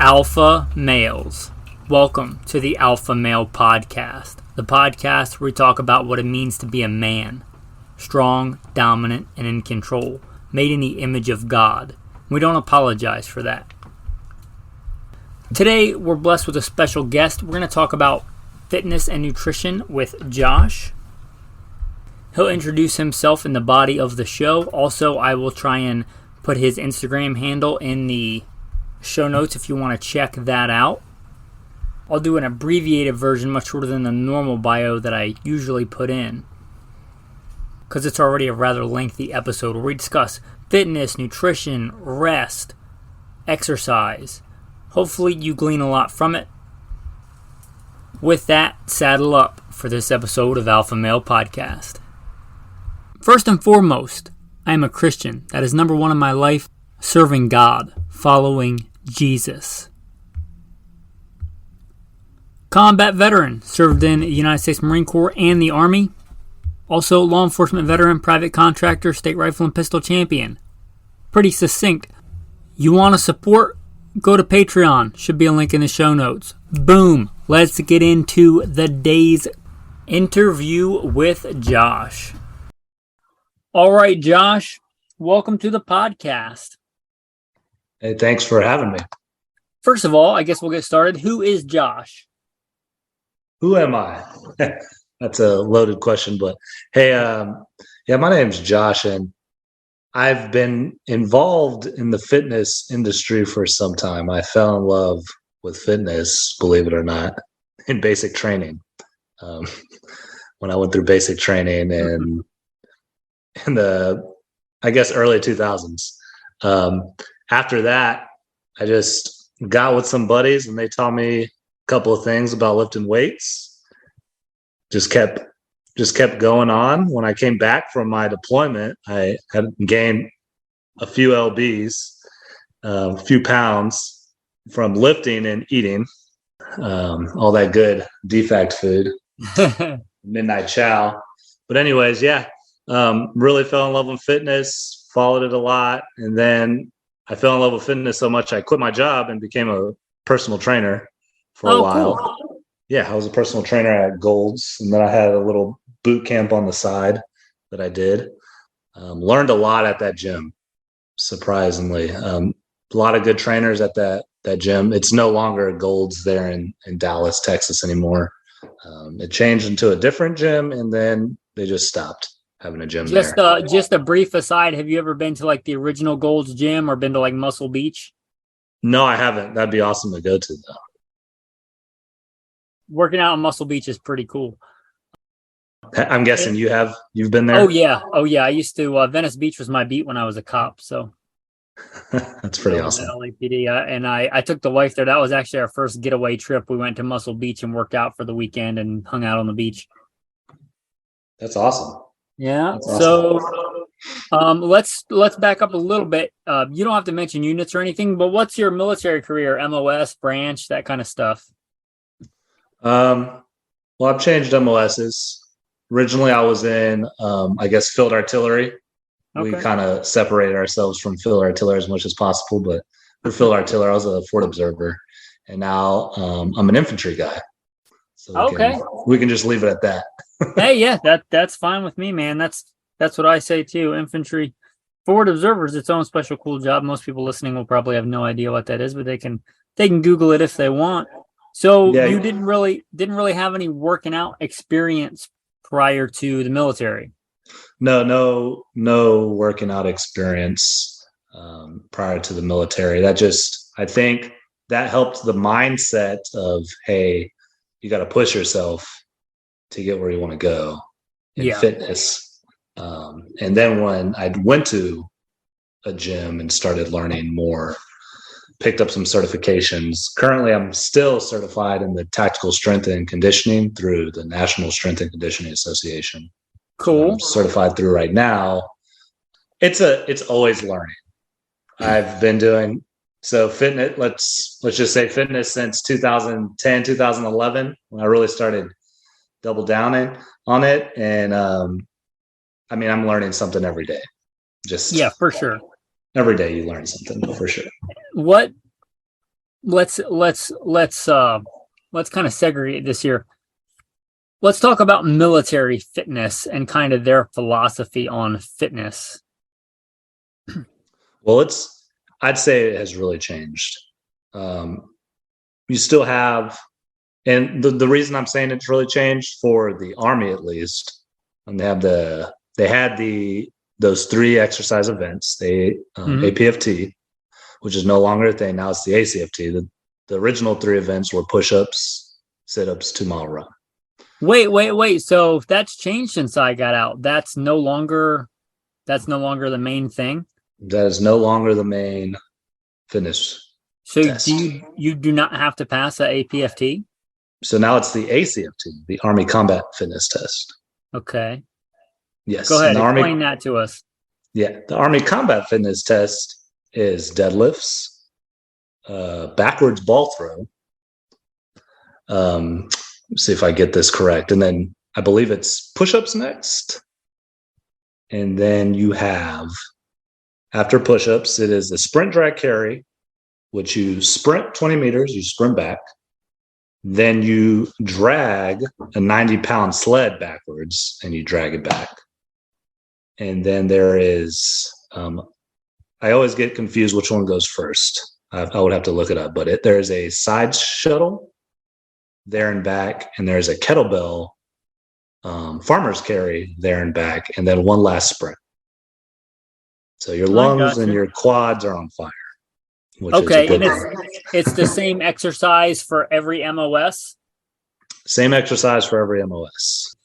Alpha Males. Welcome to the Alpha Male Podcast, the podcast where we talk about what it means to be a man. Strong, dominant, and in control, made in the image of God. We don't apologize for that. Today, we're blessed with a special guest. We're going to talk about fitness and nutrition with Josh. He'll introduce himself in the body of the show. Also, I will try and put his Instagram handle in the show notes if you want to check that out. I'll do an abbreviated version, much shorter than the normal bio that I usually put in, because it's already a rather lengthy episode where we discuss fitness, nutrition, rest, exercise. Hopefully you glean a lot from it. With that, saddle up for this episode of Alpha Male Podcast. First and foremost, I am a Christian. That is number one in my life, serving God, following Jesus. Combat veteran, served in the United States Marine Corps and the Army. Also law enforcement veteran, private contractor, state rifle and pistol champion. Pretty succinct. You want to support? Go to Patreon. Should be a link in the show notes. Boom. Let's get into the day's interview with Josh. All right, Josh. Welcome to the podcast. Hey, thanks for having me. First of all, I guess we'll get started. Who is Josh? Who am I? That's a loaded question, but hey, my name's Josh, and I've been involved in the fitness industry for some time. I fell in love with fitness, believe it or not, in basic training. When I went through basic training in the, I guess, early 2000s. After that, I just got with some buddies and they taught me a couple of things about lifting weights. Just kept going on. When I came back from my deployment, I had gained a few lbs, a few pounds from lifting and eating all that good defect food, midnight chow. But anyways, really fell in love with fitness, followed it a lot, and then I fell in love with fitness so much I quit my job and became a personal trainer for a while. Cool. Yeah, I was a personal trainer at Gold's, and then I had a little boot camp on the side that I did. Learned a lot at that gym, surprisingly. A lot of good trainers at that gym. It's no longer a Gold's there in Dallas, Texas anymore. It changed into a different gym, and then they just stopped having a gym there. Just a brief aside, have you ever been to like the original Gold's Gym or been to like Muscle Beach? No, I haven't. That'd be awesome to go to, though. Working out on Muscle Beach is pretty cool. I'm guessing you've been there? Oh yeah. I used to, Venice Beach was my beat when I was a cop, so. That's pretty awesome. LAPD, and I took the wife there. That was actually our first getaway trip. We went to Muscle Beach and worked out for the weekend and hung out on the beach. That's awesome. Yeah. That's awesome. So let's back up a little bit. You don't have to mention units or anything, but what's your military career? MOS, branch, that kind of stuff. Well, I've changed MOSs. Originally, I was in, field artillery. Okay. We kind of separated ourselves from field artillery as much as possible, but for field artillery, I was a fort observer, and now I'm an infantry guy. So we can just leave it at that. Hey, yeah, that's fine with me, man. That's what I say too. Infantry, forward observer is its own special cool job. Most people listening will probably have no idea what that is, but they can Google it if they want. So you didn't really have any working out experience prior to the military. No working out experience prior to the military. I think that helped the mindset of, hey, you got to push yourself to get where you want to go in fitness. And then when I went to a gym and started learning more, picked up some certifications. Currently, I'm still certified in the tactical strength and conditioning through the National Strength and Conditioning Association. Cool. So I'm certified through right now. It's always learning. I've been doing fitness. Let's just say fitness since 2010, 2011, when I really started double downing on it. And I'm learning something every day. For sure. Every day you learn something, for sure. What let's kind of segregate this here. Let's talk about military fitness and kind of their philosophy on fitness. Well, I'd say it has really changed. You still have, and the reason I'm saying it's really changed for the Army at least, and they had those 3 exercise events, APFT, which is no longer a thing. Now it's the ACFT. The original 3 events were push-ups, sit-ups, 2-mile run. Wait. So that's changed since I got out. That's no longer the main thing. That is no longer the main fitness test. You do not have to pass the APFT? So now it's the ACFT, the Army Combat Fitness Test. Okay. Yes. Go ahead, explain that to us. Yeah. The Army Combat Fitness Test is deadlifts, backwards ball throw. Let's see if I get this correct. And then I believe it's push-ups next. And then you have, after push-ups, it is a sprint drag carry, which you sprint 20 meters, you sprint back. Then you drag a 90-pound sled backwards and you drag it back. And then there is, I always get confused which one goes first. I would have to look it up, but there is a side shuttle there and back, and there's a kettlebell farmer's carry there and back, and then one last sprint. So your lungs and your quads are on fire. Okay, and it's the same exercise for every MOS? Same exercise for every MOS.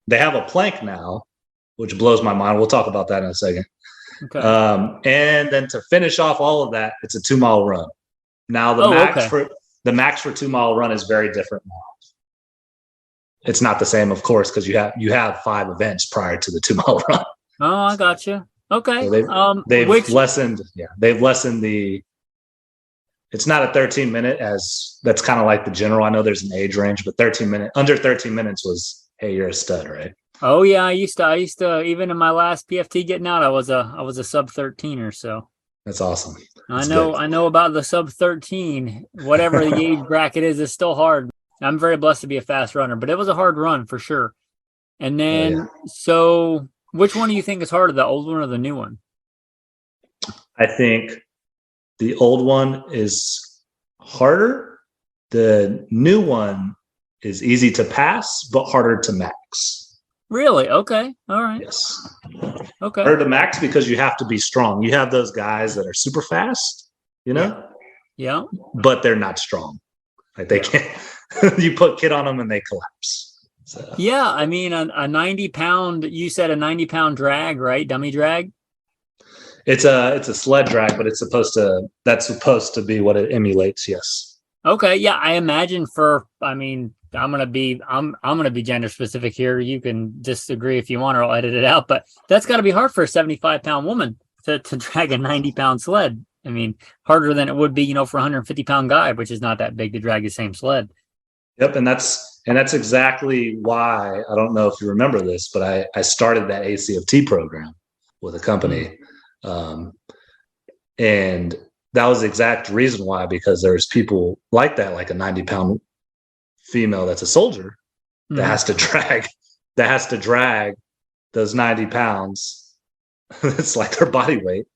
They have a plank now, which blows my mind. We'll talk about that in a second. Okay. And then to finish off all of that, it's a 2-mile run. Now the max for 2-mile run is very different now. It's not the same, of course, because you have 5 events prior to the 2-mile run. Oh, I got you. Okay. So they've lessened the. It's not a 13-minute as that's kind of like the general. I know there's an age range, but under 13 minutes was, hey, you're a stud, right? Oh yeah, I used to even in my last PFT getting out, I was a sub 13 or so. That's awesome. I know about the sub 13. Whatever the age bracket is, it's still hard. I'm very blessed to be a fast runner, but it was a hard run for sure. And then, So which one do you think is harder, the old one or the new one? I think the old one is harder. The new one is easy to pass, but harder to max. Really? Okay. All right. Yes. Okay. Harder to max because you have to be strong. You have those guys that are super fast, Yeah. But they're not strong. Like they can't. You put kid on them and they collapse. So. Yeah, I mean a 90-pound. You said a 90-pound drag, right? Dummy drag. It's a sled drag, but that's supposed to be what it emulates. Yes. Okay. Yeah, I imagine I'm gonna be gender specific here. You can disagree if you want, or I'll edit it out. But that's got to be hard for a 75-pound woman to drag a 90-pound sled. I mean, harder than it would be, for a 150-pound guy, which is not that big to drag the same sled. Yep, and that's exactly why, I don't know if you remember this, but I started that ACFT program with a company, and that was the exact reason why, because there's people like that, like a 90-pound female that's a soldier that has to drag those 90 pounds. It's like their body weight,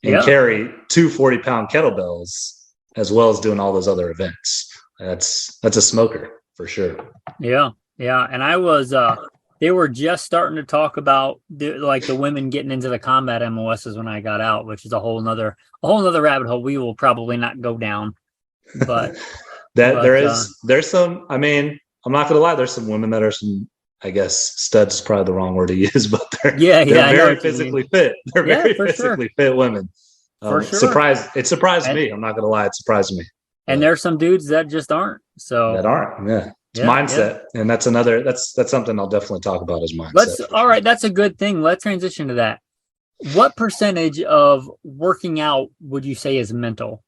and carry 2 40-pound kettlebells as well as doing all those other events. That's a smoker for sure. Yeah. And I was they were just starting to talk about the women getting into the combat MOSs when I got out, which is a whole nother rabbit hole we will probably not go down. But there's some. I mean, I'm not gonna lie. There's some women that are some. I guess studs is probably the wrong word to use, but they're very physically fit. They're very physically fit women. For sure. It surprised me. I'm not gonna lie. It surprised me. And there's some dudes that just aren't. Yeah. It's mindset. Yeah. And that's something I'll definitely talk about as mindset. All right, that's a good thing. Let's transition to that. What percentage of working out would you say is mental?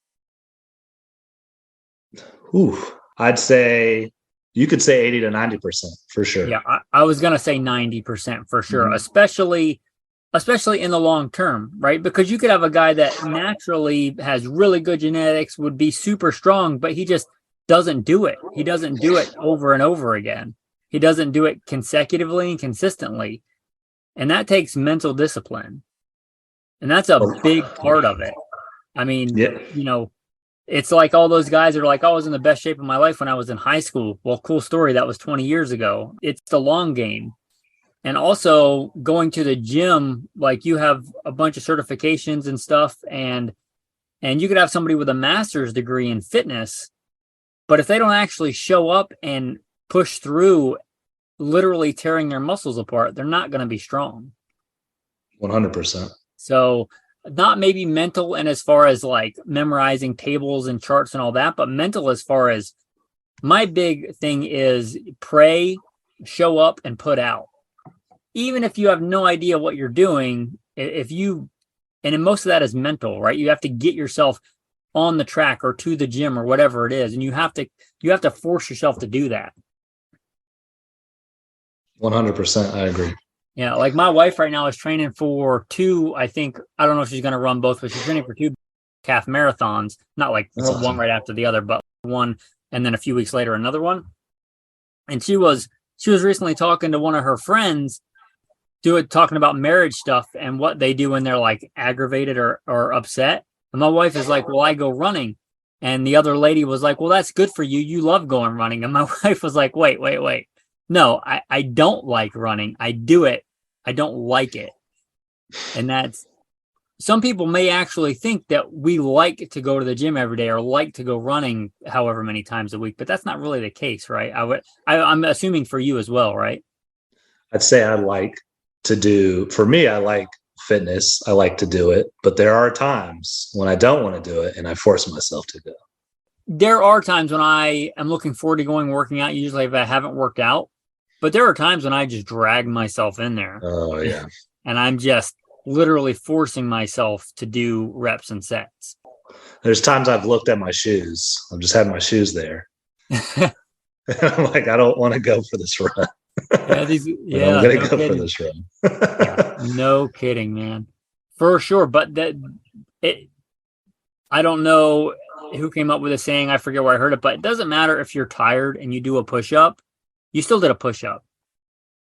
I'd say you could say 80 to 90% for sure. Yeah, I was going to say 90% for sure, especially especially in the long term, right? Because you could have a guy that naturally has really good genetics, would be super strong, but he just doesn't do it. He doesn't do it over and over again. He doesn't do it consecutively and consistently. And that takes mental discipline. And that's a big part of it. I mean, Yeah, it's like all those guys are like, oh, I was in the best shape of my life when I was in high school. Well, cool story. That was 20 years ago. It's the long game. And also going to the gym, like you have a bunch of certifications and stuff, and you could have somebody with a master's degree in fitness, but if they don't actually show up and push through, literally tearing their muscles apart, they're not going to be strong. 100%. So not maybe mental and as far as like memorizing tables and charts and all that, but mental as far as my big thing is pray, show up, and put out. Even if you have no idea what you're doing, and then most of that is mental, right? You have to get yourself on the track or to the gym or whatever it is, and you have to force yourself to do that. 100%. I agree. Yeah, like my wife right now is training for two. I don't know if she's going to run both, but she's training for two calf marathons. Not like That's one awesome. right after the other, but one, and then a few weeks later another one. And she was recently talking to one of her friends, talking about marriage stuff and what they do when they're like aggravated or upset. And my wife is like, well, I go running. And the other lady was like, well, that's good for you. You love going running. And my wife was like, wait. No, I don't like running. I do it. I don't like it. And that's, some people may actually think that we like to go to the gym every day or like to go running however many times a week, but that's not really the case, right? I'm assuming for you as well, right? I'd say for me, I like fitness. I like to do it, but there are times when I don't want to do it and I force myself to go. There are times when I am looking forward to working out, usually if I haven't worked out, but there are times when I just drag myself in there. Oh, yeah. And I'm just literally forcing myself to do reps and sets. There's times I've looked at my shoes. I've just had my shoes there. I'm like, I don't want to go for this run. I'm going to go for this run. Yeah, no kidding, man. For sure. But I don't know who came up with a saying. I forget where I heard it, but it doesn't matter if you're tired and you do a push-up, you still did a push-up,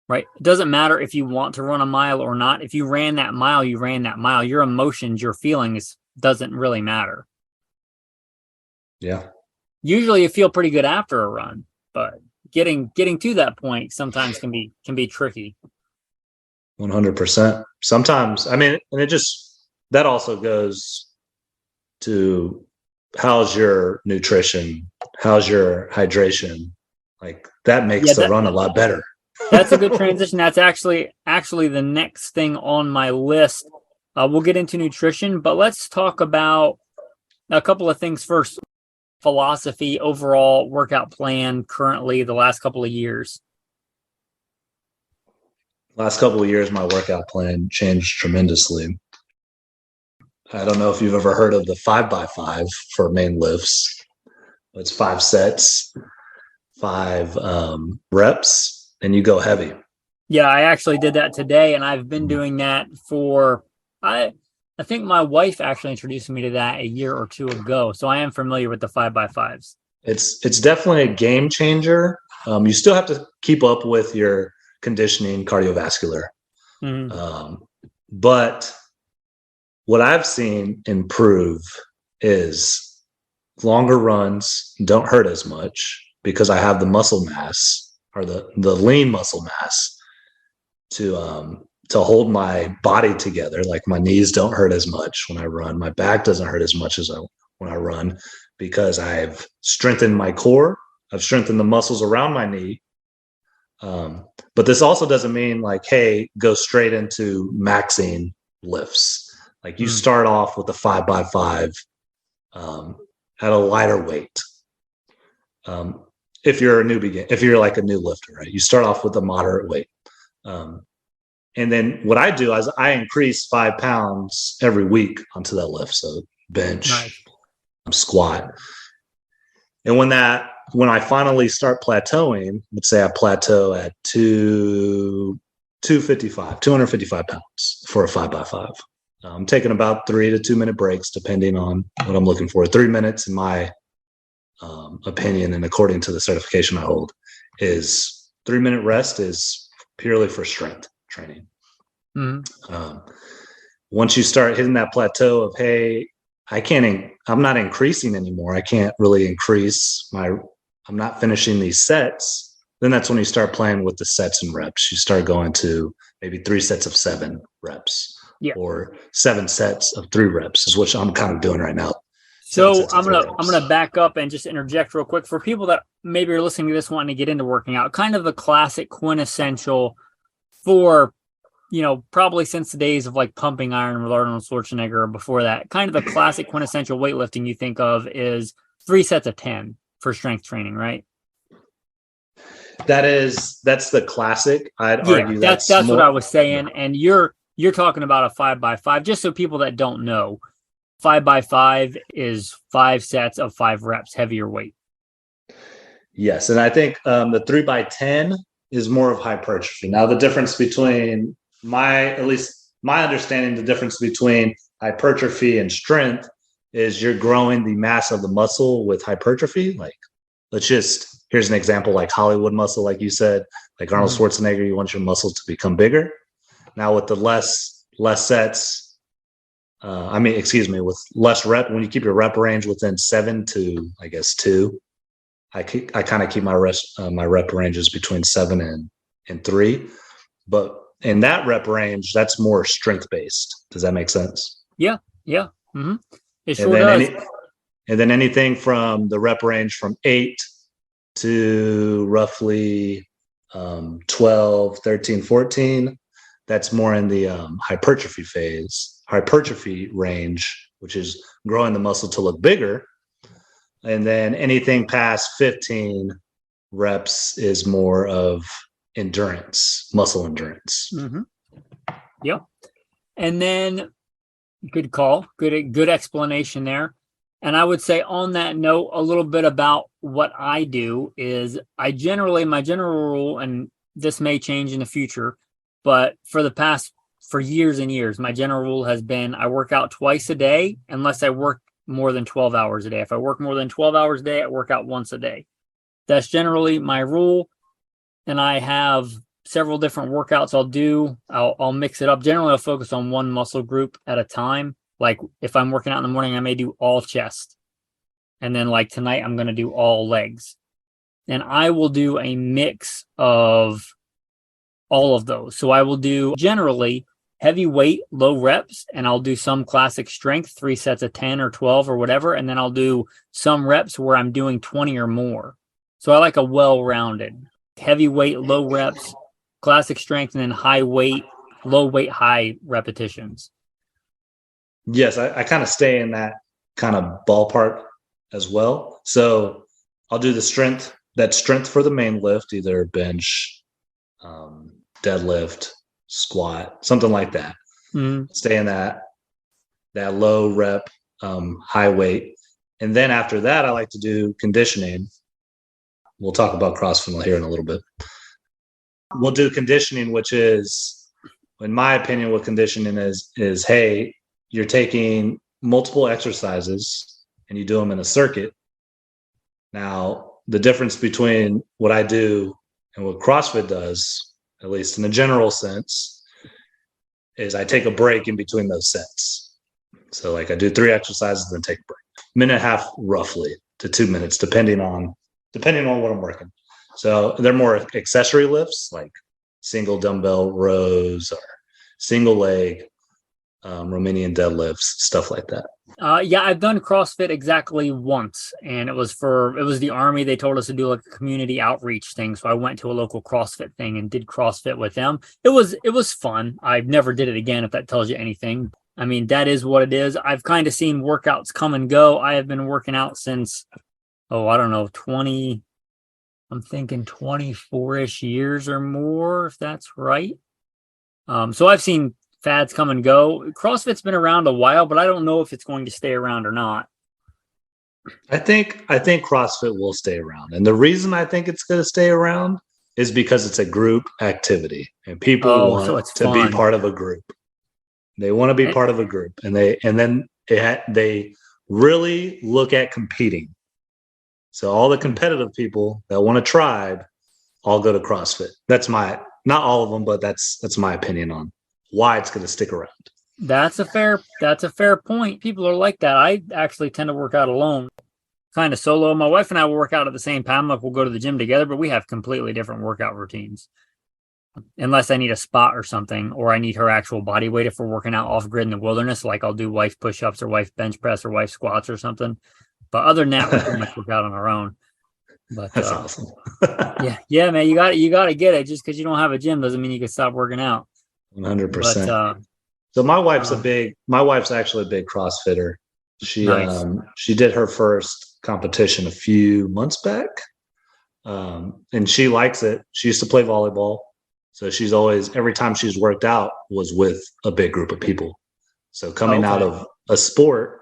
right? It doesn't matter if you want to run a mile or not. If you ran that mile, you ran that mile. Your emotions, your feelings doesn't really matter. Yeah. Usually you feel pretty good after a run, but getting to that point sometimes can be tricky. 100%. Sometimes, I mean, and that also goes to how's your nutrition, how's your hydration. Like that makes the run a lot better. That's a good transition. That's actually the next thing on my list. We'll get into nutrition, but let's talk about a couple of things first. Philosophy, overall workout plan currently, the last couple of years. Last couple of years, my workout plan changed tremendously. I don't know if you've ever heard of the 5x5 for main lifts. It's 5 sets, 5 reps, and you go heavy. Yeah, I actually did that today, and I've been doing that for, I think my wife actually introduced me to that a year or two ago, so I am familiar with the 5x5s. It's definitely a game changer. You still have to keep up with your conditioning, cardiovascular. Mm-hmm. But what I've seen improve is longer runs don't hurt as much because I have the muscle mass or the lean muscle mass to hold my body together. Like my knees don't hurt as much when I run. My back doesn't hurt as much when I run because I've strengthened my core. I've strengthened the muscles around my knee. But this also doesn't mean like, hey, go straight into maxing lifts. Like you start off with the 5x5 at a lighter weight. If you're if you're like a new lifter, right? You start off with a moderate weight. And then what I do is I increase 5 pounds every week onto that lift. So bench, squat. And when I finally start plateauing, let's say I plateau at 255 pounds for a 5x5. I'm taking about 3 to 2 minute breaks, depending on what I'm looking for. 3 minutes, in my opinion, and according to the certification I hold, is 3 minute rest is purely for strength training. Once you start hitting that plateau of, hey, I'm not increasing anymore. I can't really increase I'm not finishing these sets. Then that's when you start playing with the sets and reps. You start going to maybe 3 sets of 7 reps, or 7 sets of 3 reps is what I'm kind of doing right now. So I'm gonna back up and just interject real quick for people that maybe are listening to this wanting to get into working out. Kind of the classic quintessential for, probably since the days of like pumping iron with Arnold Schwarzenegger or before that, kind of the classic quintessential weightlifting you think of is 3 sets of 10 for strength training, right? That's the classic. I'd argue that's what I was saying. And you're talking about a 5x5, just so people that don't know. 5x5 is 5 sets of 5 reps, heavier weight. Yes, and I think the 3x10 is more of hypertrophy. Now, the difference between at least my understanding, the difference between hypertrophy and strength is you're growing the mass of the muscle with hypertrophy. Like, here's an example, like Hollywood muscle, like you said, like Arnold Schwarzenegger, you want your muscles to become bigger. Now, with the less sets, with less rep, when you keep your rep range within 7 to, I guess, 2, I kind of keep my rep ranges between 7 and 3. But in that rep range, that's more strength based. Does that make sense? Yeah. Mm-hmm. It sure does. And then anything from the rep range from 8 to roughly 12, 13, 14, that's more in the hypertrophy range, which is growing the muscle to look bigger. And then anything past 15 reps is more of endurance, muscle endurance. Mm-hmm. Yep. And then good call. Good explanation there. And I would say on that note, a little bit about what I do is my general rule, and this may change in the future, but for years and years, my general rule has been I work out twice a day unless I work more than 12 hours a day. If I work more than 12 hours a day, I work out once a day. That's generally my rule. And I have several different workouts I'll do. I'll mix it up. Generally, I'll focus on one muscle group at a time. Like if I'm working out in the morning, I may do all chest. And then like tonight, I'm going to do all legs. And I will do a mix of all of those. So I will do generally heavy weight, low reps, and I'll do some classic strength, 3 sets of 10 or 12 or whatever. And then I'll do some reps where I'm doing 20 or more. So I like a well-rounded heavy weight, low reps, classic strength, and then high weight, low weight, high repetitions. Yes, I kind of stay in that kind of ballpark as well. So I'll do that strength for the main lift, either bench, deadlift, squat, something like that. Stay in that low rep, high weight. And then after that, I like to do conditioning. We'll talk about CrossFit here in a little bit. We'll do conditioning, which is, in my opinion, what conditioning is, hey, you're taking multiple exercises and you do them in a circuit. Now, the difference between what I do and what CrossFit does, at least in a general sense, is I take a break in between those sets. So like I do 3 exercises, then take a break. Minute and a half roughly to 2 minutes, depending on what I'm working. So they're more accessory lifts, like single dumbbell rows or single leg, Romanian deadlifts, stuff like that. Yeah, I've done CrossFit exactly once, and it was the Army. They told us to do like a community outreach thing, so I went to a local CrossFit thing and did CrossFit with them. It was fun. I never did it again, if that tells you anything. I mean, that is what it is. I've kind of seen workouts come and go. I have been working out since, I don't know, 24-ish years or more, if that's right. So I've seen fads come and go. CrossFit's been around a while, but I don't know if it's going to stay around or not. I think CrossFit will stay around. And the reason I think it's going to stay around is because it's a group activity and people so want it's to be fun. part of a group. They want to be part of a group, and then they really look at competing. So all the competitive people that want a tribe all go to CrossFit. That's not all of them, but that's my opinion on why it's going to stick around. That's a fair point. People are like that. I actually tend to work out alone, kind of solo. My wife and I will work out at the same time. Like we'll go to the gym together, but we have completely different workout routines. Unless I need a spot or something, or I need her actual body weight if we're working out off grid in the wilderness, like I'll do wife push-ups or wife bench press or wife squats or something. But other than that, we pretty much work out on our own. But that's awesome. yeah, man, you got to get it. Just because you don't have a gym doesn't mean you can stop working out. 100%. So my wife's actually a big CrossFitter. She did her first competition a few months back. And she likes it. She used to play volleyball. So she's always, every time she's worked out was with a big group of people. So coming out of a sport,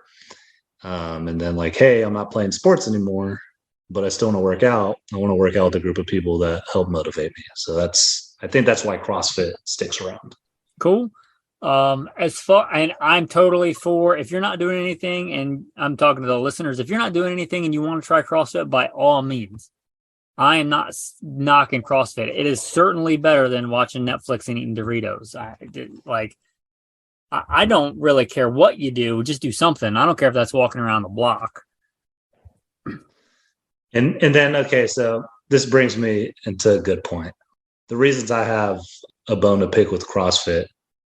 and then like, hey, I'm not playing sports anymore, but I still want to work out. I want to work out with a group of people that help motivate me. So I think that's why CrossFit sticks around. Cool. And I'm totally for, if you're not doing anything, and I'm talking to the listeners, if you're not doing anything and you want to try CrossFit, by all means. I am not knocking CrossFit. It is certainly better than watching Netflix and eating Doritos. I don't really care what you do. Just do something. I don't care if that's walking around the block. And then, okay, so this brings me into a good point. The reasons I have a bone to pick with CrossFit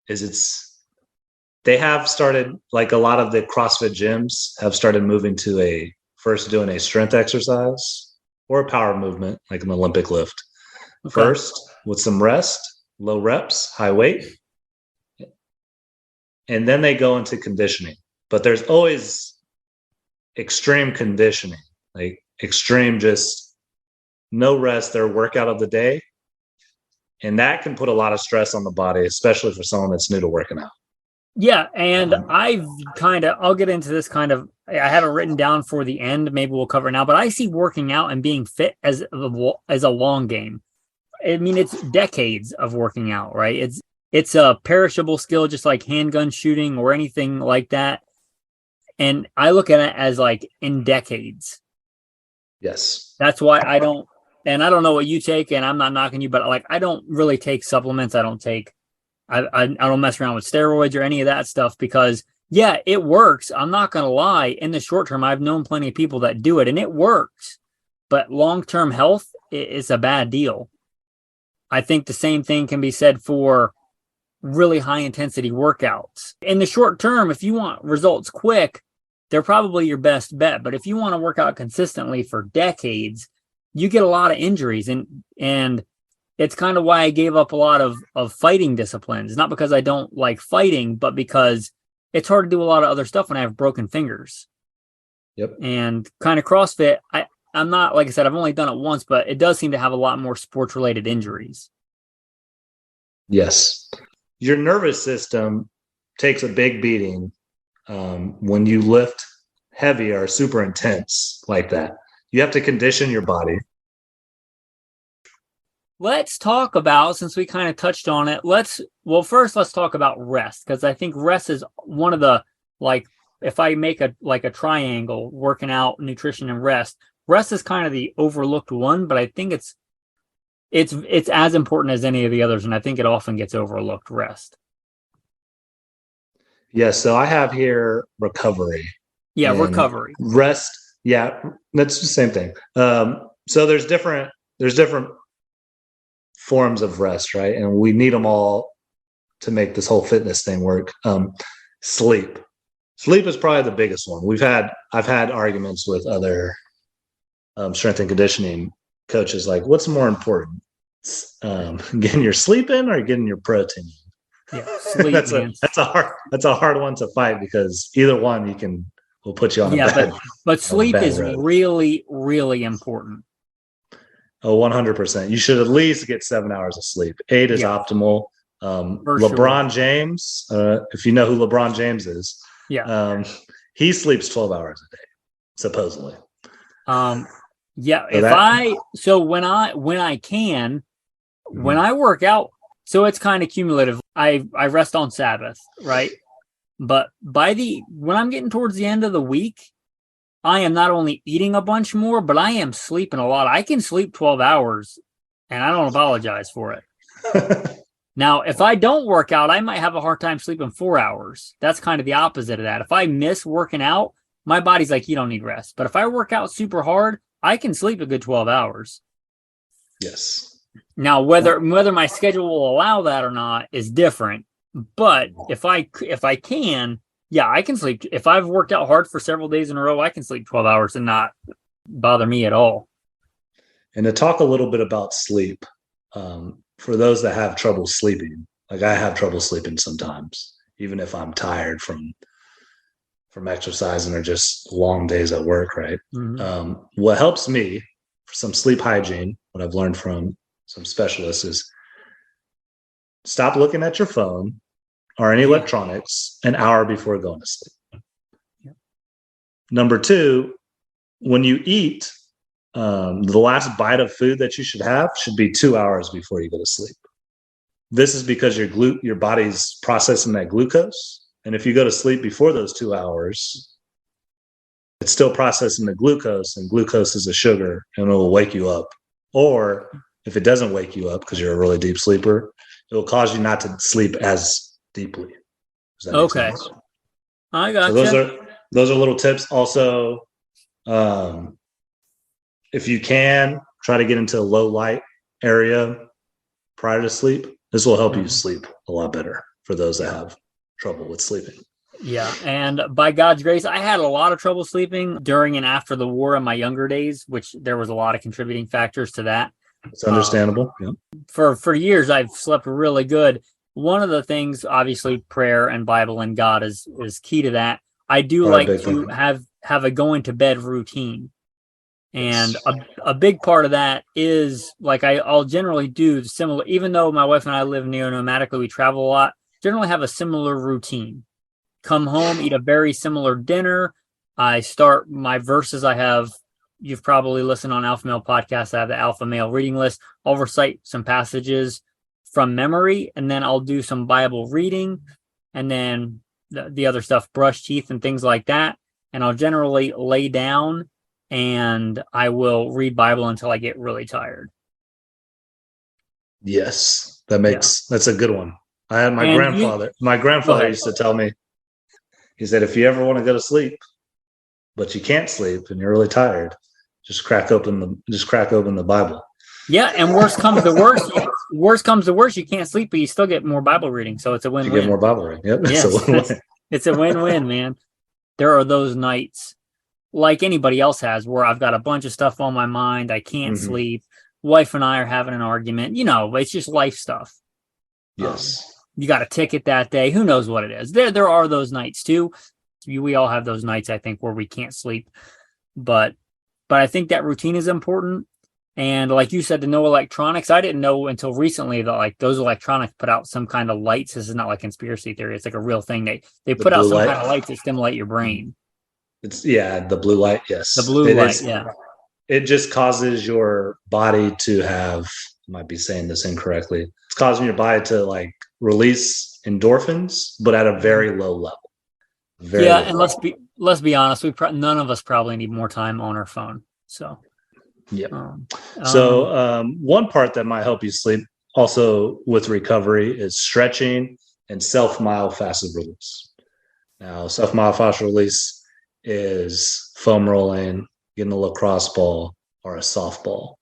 is they have started, like a lot of the CrossFit gyms have started moving to first doing a strength exercise or a power movement, like an Olympic lift. Okay. First, with some rest, low reps, high weight. And then they go into conditioning. But there's always extreme conditioning, like extreme, just no rest, their workout of the day. And that can put a lot of stress on the body, especially for someone that's new to working out. Yeah, and I'll get into this I have it written down for the end. Maybe we'll cover it now, but I see working out and being fit as a long game. I mean, it's decades of working out, right? It's a perishable skill, just like handgun shooting or anything like that. And I look at it as like in decades. Yes. That's why I don't know what you take, and I'm not knocking you, but like, I don't really take supplements. I don't mess around with steroids or any of that stuff because, yeah, it works. I'm not going to lie. In the short term, I've known plenty of people that do it, and it works. But long-term health is a bad deal. I think the same thing can be said for really high-intensity workouts. In the short term, if you want results quick, they're probably your best bet. But if you want to work out consistently for decades, you get a lot of injuries. And it's kind of why I gave up a lot of fighting disciplines. Not because I don't like fighting, but because it's hard to do a lot of other stuff when I have broken fingers. Yep. And kind of CrossFit, I'm not, like I said, I've only done it once, but it does seem to have a lot more sports-related injuries. Yes. Your nervous system takes a big beating when you lift heavy or super intense like that. You have to condition your body. Let's talk about, since we kind of touched on it, first let's talk about rest, because I think rest is one of the, like, if I make a triangle, working out, nutrition, and rest is kind of the overlooked one, but I think it's as important as any of the others, and I think it often gets overlooked, rest. Yeah, so I have here recovery. Yeah, recovery. Rest, yeah, that's the same thing. So there's different forms of rest, right? And we need them all to make this whole fitness thing work. Sleep is probably the biggest one. I've had arguments with other strength and conditioning coaches, like, what's more important, getting your sleep in or getting your protein in? Yeah, sleep. that's a hard one to fight, because either one will put you on a bad. But sleep is really, really important. Oh, 100%. You should at least get 7 hours of sleep. 8 is optimal. LeBron James, if you know who LeBron James is, he sleeps 12 hours a day, supposedly. Yeah. When I can, When I work out, so it's kind of cumulative. I rest on Sabbath, right? But when I'm getting towards the end of the week, I am not only eating a bunch more, but I am sleeping a lot. I can sleep 12 hours and I don't apologize for it. Now, if I don't work out, I might have a hard time sleeping 4 hours. That's kind of the opposite of that. If I miss working out, my body's like, you don't need rest. But if I work out super hard, I can sleep a good 12 hours. Yes. Now, whether my schedule will allow that or not is different. But if I can, yeah, I can sleep. If I've worked out hard for several days in a row, I can sleep 12 hours and not bother me at all. And to talk a little bit about sleep, for those that have trouble sleeping, like I have trouble sleeping sometimes, even if I'm tired from exercising or just long days at work, right? Mm-hmm. What helps me for some sleep hygiene, what I've learned from some specialists, is stop looking at your phone or any electronics an hour before going to sleep. Yeah. Number two, when you eat, the last bite of food that you should have should be 2 hours before you go to sleep. This is because your body's processing that glucose. And if you go to sleep before those 2 hours, it's still processing the glucose, and glucose is a sugar, and it will wake you up. Or if it doesn't wake you up because you're a really deep sleeper, it will cause you not to sleep as deeply. Does that make sense? I got So those are little tips. Also, if you can, try to get into a low light area prior to sleep. This will help you sleep a lot better for those that have trouble with sleeping. Yeah, and by God's grace, I had a lot of trouble sleeping during and after the war in my younger days, which there was a lot of contributing factors to that. It's understandable. Yeah. For years, I've slept really good. One of the things, obviously, prayer and Bible and God is key to that. I do like to have a going to bed routine. And a big part of that is, like, I'll generally do similar, even though my wife and I live neo-nomadically, we travel a lot, generally have a similar routine. Come home, eat a very similar dinner. I start my verses. You've probably listened on Alpha Male podcast. I have the Alpha Male reading list. I'll recite some passages from memory, and then I'll do some Bible reading, and then the other stuff, brush teeth and things like that. And I'll generally lay down and I will read Bible until I get really tired. Yes, that's a good one. I had my grandfather used to tell me, he said, if you ever want to go to sleep, but you can't sleep and you're really tired, just crack open the Bible. Yeah, and worst comes to worst, you can't sleep, but you still get more Bible reading. So it's a win-win. You get more Bible reading. Yep, yes, it's a win-win. It's a win-win, man. There are those nights, like anybody else has, where I've got a bunch of stuff on my mind. I can't sleep. Wife and I are having an argument. It's just life stuff. Yes. You got a ticket that day. Who knows what it is? There are those nights too. We all have those nights, I think, where we can't sleep. But I think that routine is important. And like you said, the no electronics, I didn't know until recently that like those electronics put out some kind of lights. This is not like conspiracy theory. It's like a real thing. They put out some kind of lights that stimulate your brain. The blue light. Yes. The blue light. Yeah. It just causes your body to have, I might be saying this incorrectly. It's causing your body to like release endorphins, but at a very low level. And let's be honest. None of us probably need more time on our phone. So. Yeah. One part that might help you sleep also with recovery is stretching and self-myofascial release. Now, self-myofascial release is foam rolling, getting a lacrosse ball or a softball,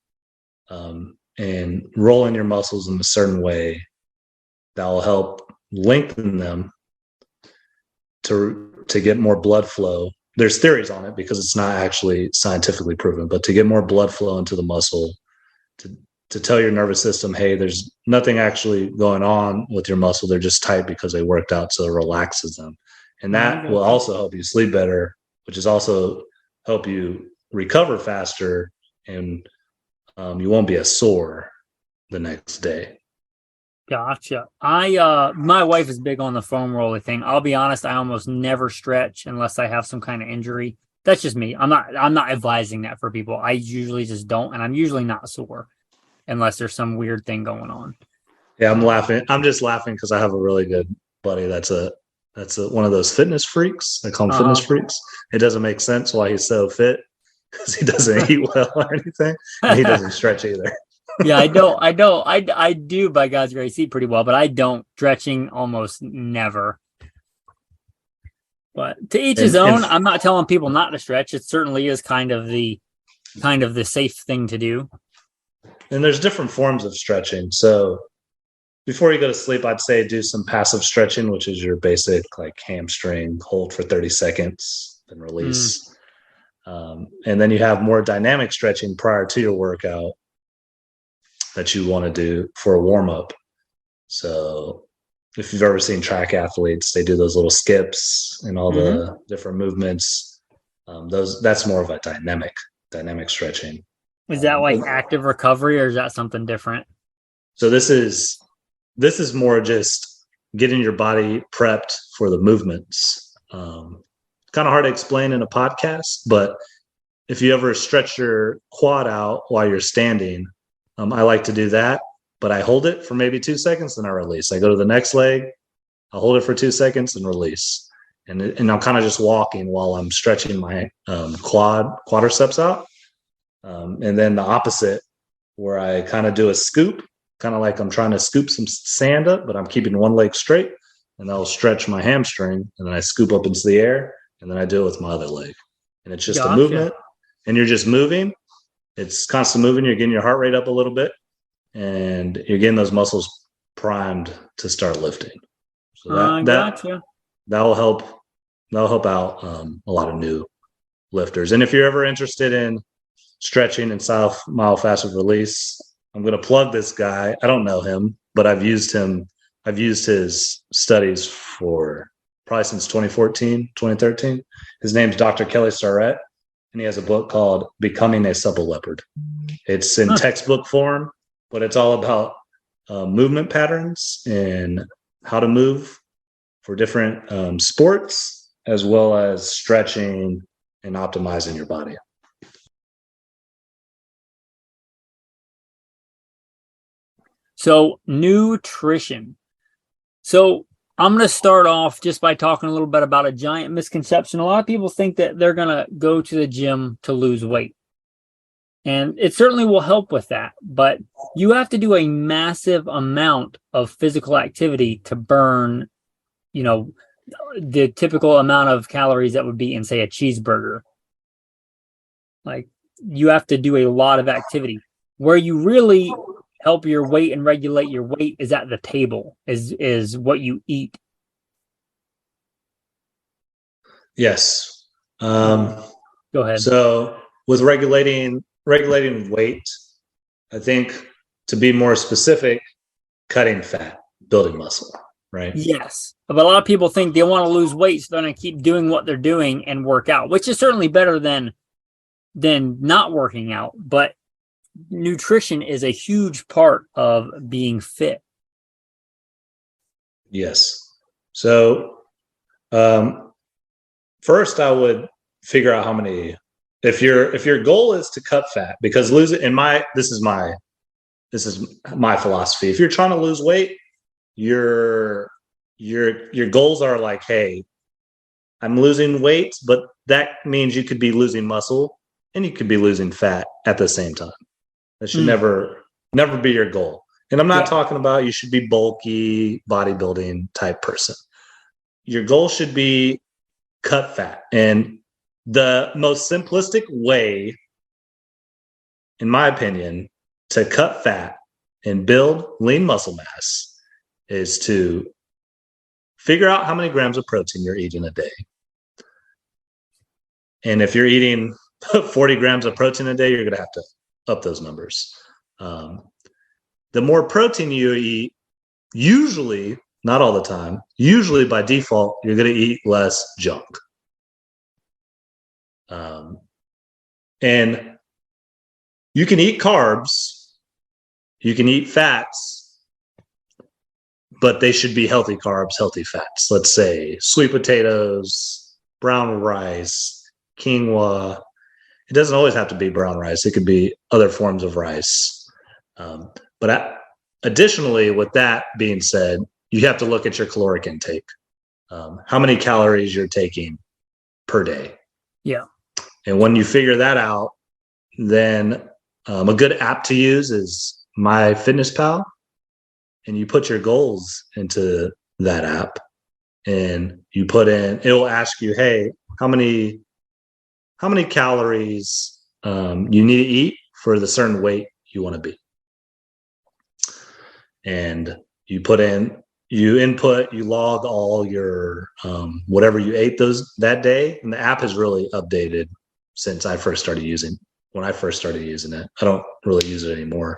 and rolling your muscles in a certain way that will help lengthen them to get more blood flow. There's theories on it because it's not actually scientifically proven, but to get more blood flow into the muscle, to tell your nervous system, hey, there's nothing actually going on with your muscle. They're just tight because they worked out, so it relaxes them. And that will also help you sleep better, which is also help you recover faster, and you won't be as sore the next day. Gotcha. My wife is big on the foam roller thing. I'll be honest, I almost never stretch unless I have some kind of injury. That's just me. I'm not advising that for people. I usually just don't, and I'm usually not sore. unless there's some weird thing going on. Yeah, I'm laughing. I'm just laughing because I have a really good buddy that's one of those fitness freaks. I call them fitness freaks. It doesn't make sense why he's so fit because he doesn't eat well or anything, and he doesn't stretch either. Yeah, I do by God's grace eat pretty well, but I don't. Stretching almost never. But to each his own. I'm not telling people not to stretch. It certainly is kind of the safe thing to do. And there's different forms of stretching. So before you go to sleep, I'd say do some passive stretching, which is your basic like hamstring, hold for 30 seconds, then release. And then you have more dynamic stretching prior to your workout that you want to do for a warm up. So if you've ever seen track athletes, they do those little skips and all the different movements. That's more of a dynamic stretching. Is that like active recovery, or is that something different? So this is more just getting your body prepped for the movements. Kind of hard to explain in a podcast, but if you ever stretch your quad out while you're standing, I like to do that, but I hold it for maybe 2 seconds, then I release. I go to the next leg, I hold it for 2 seconds and release. And I'm kind of just walking while I'm stretching my quadriceps out. And then the opposite, where I kind of do a scoop, kind of like I'm trying to scoop some sand up, but I'm keeping one leg straight, and I'll stretch my hamstring, and then I scoop up into the air, and then I do it with my other leg. And it's just a movement, and you're just moving. It's constant moving. You're getting your heart rate up a little bit, and you're getting those muscles primed to start lifting. So that'll help out a lot of new lifters. And if you're ever interested in stretching and myofascial release, I'm going to plug this guy. I don't know him, but I've used his studies for probably since 2014, 2013. His name's Dr. Kelly Starrett, and he has a book called Becoming a Supple Leopard. It's in textbook form, but it's all about movement patterns and how to move for different sports, as well as stretching and optimizing your body. So nutrition. So I'm going to start off just by talking a little bit about a giant misconception. A lot of people think that they're going to go to the gym to lose weight. And it certainly will help with that. But you have to do a massive amount of physical activity to burn, the typical amount of calories that would be in, say, a cheeseburger. Like, you have to do a lot of activity. Where you really help your weight and regulate your weight is at the table, is what you eat. Yes. Go ahead. So with regulating weight, I think, to be more specific, cutting fat, building muscle, right? Yes. But a lot of people think they want to lose weight, so they're going to keep doing what they're doing and work out, which is certainly better than not working out. But nutrition is a huge part of being fit. Yes. So first I would figure out how many, if your goal is to cut fat, because this is my philosophy. If you're trying to lose weight, your goals are like, hey, I'm losing weight, but that means you could be losing muscle and you could be losing fat at the same time. That should never be your goal. And I'm not talking about you should be bulky, bodybuilding type person. Your goal should be cut fat. And the most simplistic way, in my opinion, to cut fat and build lean muscle mass is to figure out how many grams of protein you're eating a day. And if you're eating 40 grams of protein a day, you're going to have to up those numbers. The more protein you eat, usually, not all the time, usually by default, you're going to eat less junk. And you can eat carbs, you can eat fats, but they should be healthy carbs, healthy fats. Let's say sweet potatoes, brown rice, quinoa. It doesn't always have to be brown rice. It could be other forms of rice. Additionally, with that being said, you have to look at your caloric intake, how many calories you're taking per day. Yeah. And when you figure that out, then a good app to use is MyFitnessPal, and you put your goals into that app, and you put in. It'll ask you, hey, how many calories you need to eat for the certain weight you want to be, and you put in. You input, you log all your whatever you ate that day, and the app has really updated since I first started using. When I first started using it, I don't really use it anymore.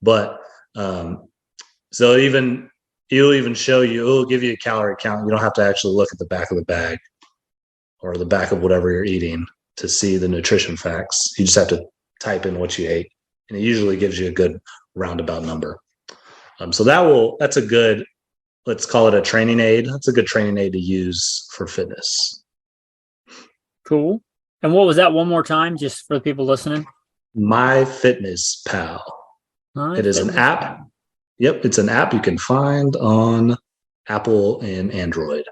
But so it'll even show you. It'll give you a calorie count. You don't have to actually look at the back of the bag or the back of whatever you're eating to see the nutrition facts. You just have to type in what you ate, and it usually gives you a good roundabout number. So that's a good. Let's call it a training aid. That's a good training aid to use for fitness. Cool. And what was that one more time, just for the people listening? MyFitnessPal. It is an app. Yep, it's an app you can find on Apple and Android.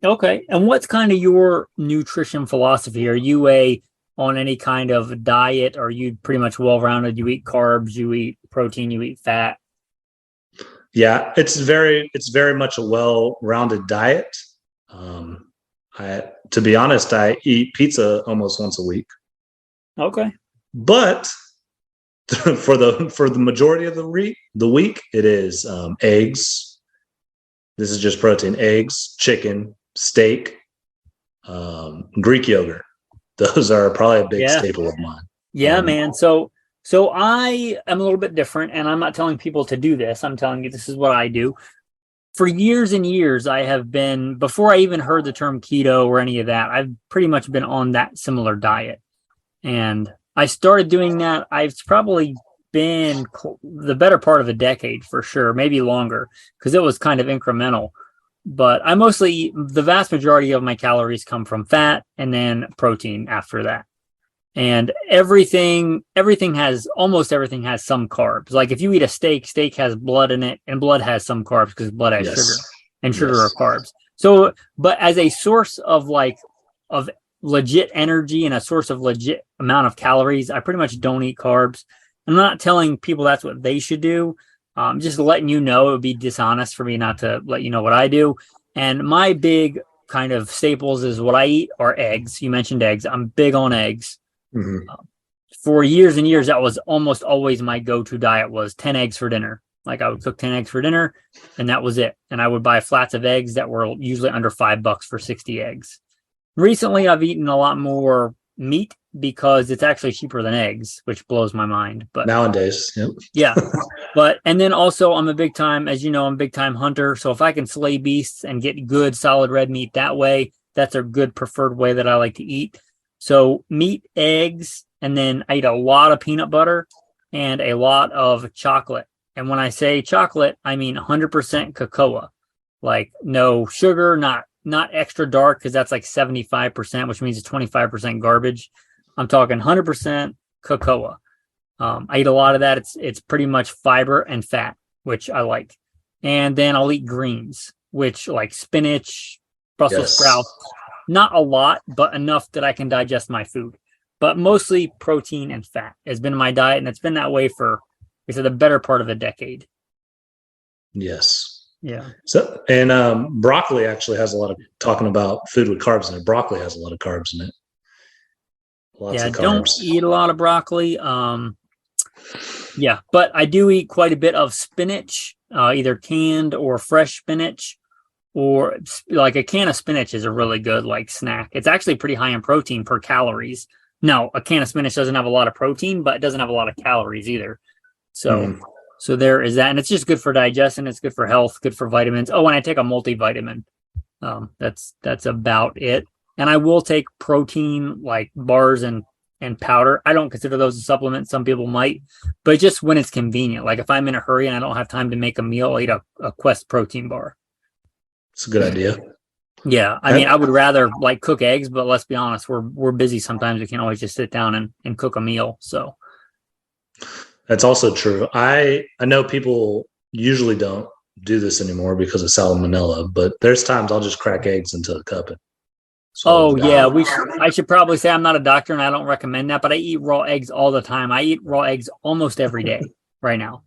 Okay. And what's kind of your nutrition philosophy? Are you on any kind of diet? Or are you pretty much well-rounded? You eat carbs, you eat protein, you eat fat? Yeah, it's very much a well-rounded diet. To be honest, I eat pizza almost once a week. Okay. But for the majority of the week, it is eggs. This is just protein: eggs, chicken, steak, Greek yogurt. Those are probably a big staple of mine. Yeah, man. So I am a little bit different, and I'm not telling people to do this. I'm telling you this is what I do. For years and years, I have been, before I even heard the term keto or any of that, I've pretty much been on that similar diet. And I started doing that. I've probably been the better part of a decade for sure, maybe longer, because it was kind of incremental. But the vast majority of my calories come from fat and then protein after that. And almost everything has some carbs. Like if you eat a steak has blood in it, and blood has some carbs because blood has sugar, and sugar are carbs. So, but as a source of legit energy and a source of legit amount of calories, I pretty much don't eat carbs. I'm not telling people that's what they should do. Just letting you know, it would be dishonest for me not to let you know what I do. And my big kind of staples is what I eat are eggs. You mentioned eggs. I'm big on eggs. Mm-hmm. For years and years, that was almost always my go-to diet was 10 eggs for dinner. Like I would cook 10 eggs for dinner, and that was it. And I would buy flats of eggs that were usually under $5 for 60 eggs. Recently, I've eaten a lot more meat because it's actually cheaper than eggs, which blows my mind. But nowadays, yep. Yeah. And then also I'm a big time hunter. So if I can slay beasts and get good solid red meat that way, that's a good preferred way that I like to eat. So meat, eggs, and then I eat a lot of peanut butter and a lot of chocolate. And when I say chocolate, I mean 100% cocoa, like no sugar, not extra dark, because that's like 75%, which means it's 25% garbage. I'm talking 100% cocoa. I eat a lot of that. It's pretty much fiber and fat, which I like. And then I'll eat greens, which like spinach, Brussels sprouts. Not a lot, but enough that I can digest my food. But mostly protein and fat has been my diet, and it's been that way for, the better part of a decade. Yes. Yeah. So, and broccoli actually has a lot of, talking about food with carbs in it, broccoli has a lot of carbs in it. Lots of carbs. Don't eat a lot of broccoli. Yeah, but I do eat quite a bit of spinach, either canned or fresh spinach, or like a can of spinach is a really good like snack. It's actually pretty high in protein per calories. No, a can of spinach doesn't have a lot of protein, but it doesn't have a lot of calories either. So there is that, and it's just good for digestion. It's good for health, good for vitamins. Oh, and I take a multivitamin. That's about it. And I will take protein like bars and powder. I don't consider those a supplement. Some people might, but just when it's convenient. Like if I'm in a hurry and I don't have time to make a meal, I'll eat a Quest protein bar. It's a good idea. Yeah. I mean, I would rather like cook eggs, but let's be honest, we're busy sometimes. We can't always just sit down and cook a meal. So That's also true. I know people usually don't do this anymore because of salmonella, but there's times I'll just crack eggs into a cup and swallow Oh them yeah, down. I should probably say I'm not a doctor and I don't recommend that, but I eat raw eggs all the time. I eat raw eggs almost every day right now.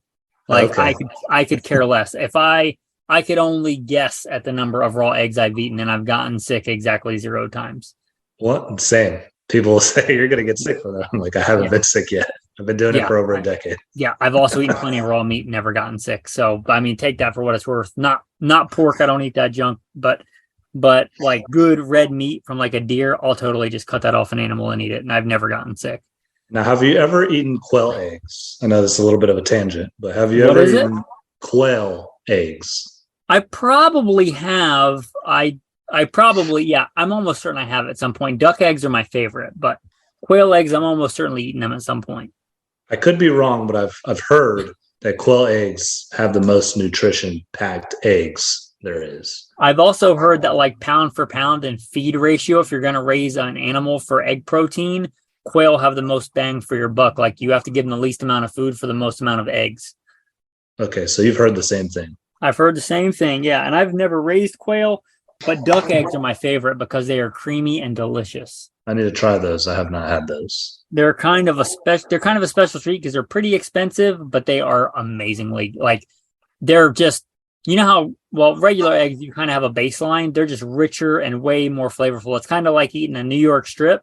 Like Okay. I could care less. If I could only guess at the number of raw eggs I've eaten, and I've gotten sick exactly 0 times. What? Same. People will say you're gonna get sick from that. I'm like, I haven't Yeah. been sick yet. I've been doing it Yeah. for over a decade. Yeah, I've also eaten plenty of raw meat, never gotten sick. So I mean, take that for what it's worth. Not pork. I don't eat that junk, but like good red meat from like a deer, I'll totally just cut that off an animal and eat it, and I've never gotten sick. Now, have you ever eaten quail eggs? I know this is a little bit of a tangent, but have you What ever is it? eaten quail eggs? I probably have. I probably, yeah, I'm almost certain I have at some point. Duck eggs are my favorite, but quail eggs, I'm almost certainly eating them at some point. I could be wrong, but I've heard that quail eggs have the most nutrition packed eggs there is. I've also heard that like pound for pound and feed ratio, if you're going to raise an animal for egg protein, quail have the most bang for your buck. Like you have to give them the least amount of food for the most amount of eggs. Okay, so you've heard the same thing. I've heard the same thing, yeah. And I've never raised quail, but duck eggs are my favorite because they are creamy and delicious. I need to try those. I have not had those. They're kind of a special treat because they're pretty expensive, but they are amazingly like they're just you know how well regular eggs you kind of have a baseline. They're just richer and way more flavorful. It's kind of like eating a New York strip.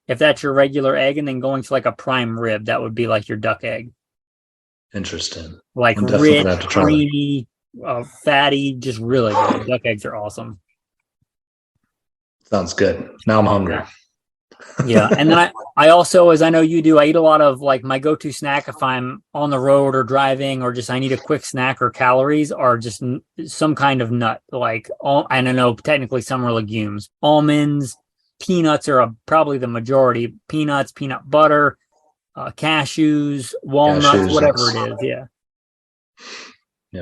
If that's your regular egg, and then going to like a prime rib, that would be like your duck egg. Interesting. Like I'm definitely rich, gonna have to try that. creamy, fatty, just really good. Duck eggs are awesome. Sounds good. Now I'm hungry. Yeah, and then I also, as I know you do, I eat a lot of like my go-to snack if I'm on the road or driving or just I need a quick snack or calories are just some kind of nut. Like all, I don't know, technically some are legumes, almonds, peanuts are probably the majority. Peanuts, peanut butter, cashews, walnuts, Cashews. whatever it is. Yeah.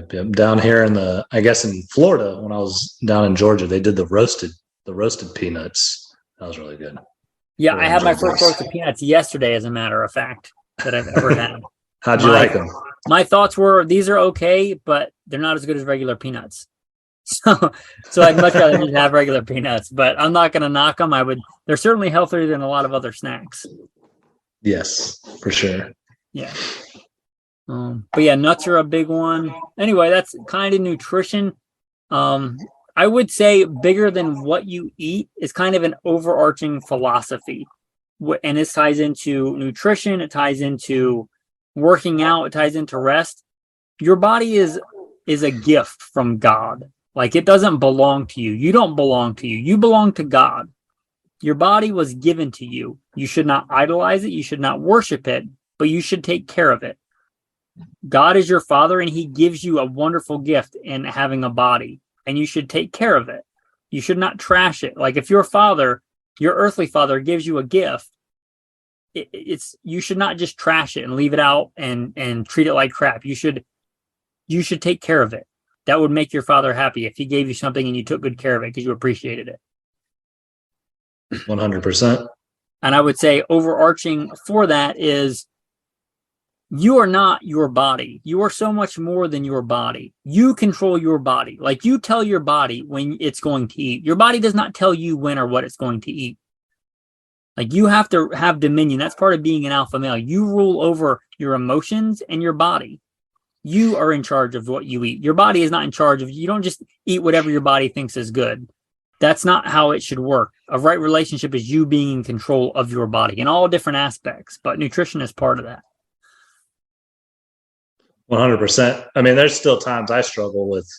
Yep. Down here I guess in Florida, when I was down in Georgia, they did the roasted peanuts. That was really good. Yeah, Really I had my enjoyed first those. roasted peanuts yesterday, as a matter of fact, that I've ever had. How'd you like them? My thoughts were these are okay, but they're not as good as regular peanuts. So I'd much rather just have regular peanuts, but I'm not going to knock them. They're certainly healthier than a lot of other snacks. Yes, for sure. Yeah. But yeah, nuts are a big one. Anyway, that's kind of nutrition. I would say bigger than what you eat is kind of an overarching philosophy. And this ties into nutrition. It ties into working out. It ties into rest. Your body is a gift from God. Like it doesn't belong to you. You don't belong to you. You belong to God. Your body was given to you. You should not idolize it. You should not worship it, but you should take care of it. God is your father and he gives you a wonderful gift in having a body. And you should take care of it. You should not trash it. Like if your father, your earthly father gives you a gift, you should not just trash it and leave it out and treat it like crap. You should take care of it. That would make your father happy if he gave you something and you took good care of it because you appreciated it. 100%. And I would say overarching for that is you are not your body. You are so much more than your body. You control your body. Like you tell your body when it's going to eat. Your body does not tell you when or what it's going to eat. Like you have to have dominion. That's part of being an alpha male. You rule over your emotions and your body. You are in charge of what you eat. Your body is not in charge of you. Don't just eat whatever your body thinks is good. That's not how it should work. A right relationship is you being in control of your body in all different aspects, but nutrition is part of that. 100%. I mean, there's still times I struggle with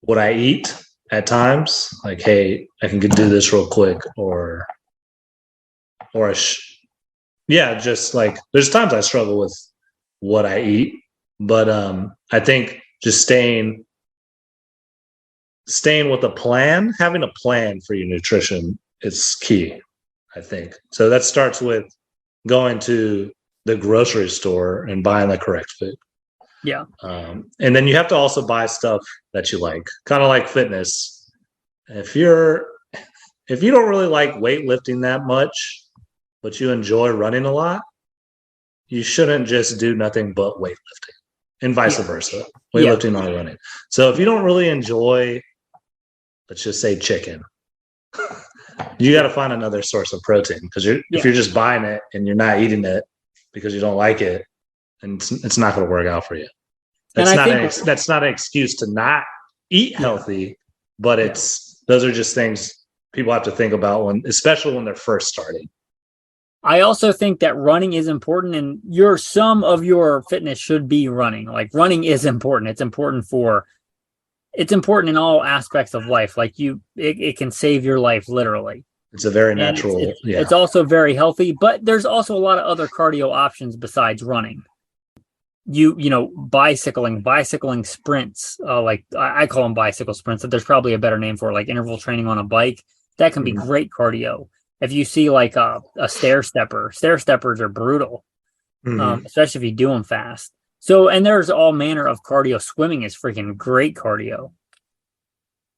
what I eat at times. Like, hey, I can do this real quick, just like there's times I struggle with what I eat, but I think just staying with a plan, having a plan for your nutrition is key, I think. So that starts with going to the grocery store and buying the correct food. Yeah. And then you have to also buy stuff that you like, kind of like fitness. If you don't really like weightlifting that much, but you enjoy running a lot, you shouldn't just do nothing but weightlifting, and vice versa, weightlifting or running. So if you don't really enjoy, let's just say chicken, you got to find another source of protein, because if you're just buying it and you're not eating it because you don't like it, and it's not going to work out for you. That's not an excuse to not eat healthy, but those are just things people have to think about especially when they're first starting. I also think that running is important, and some of your fitness should be running. Like, running is important. It's important in all aspects of life. Like, it can save your life, literally. It's a very natural. It's also very healthy, but there's also a lot of other cardio options besides running. Bicycling sprints, like I call them bicycle sprints, but there's probably a better name for it, like interval training on a bike. That can be great cardio. If you see like a stair steppers are brutal, especially if you do them fast. So, and there's all manner of cardio. Swimming is freaking great cardio.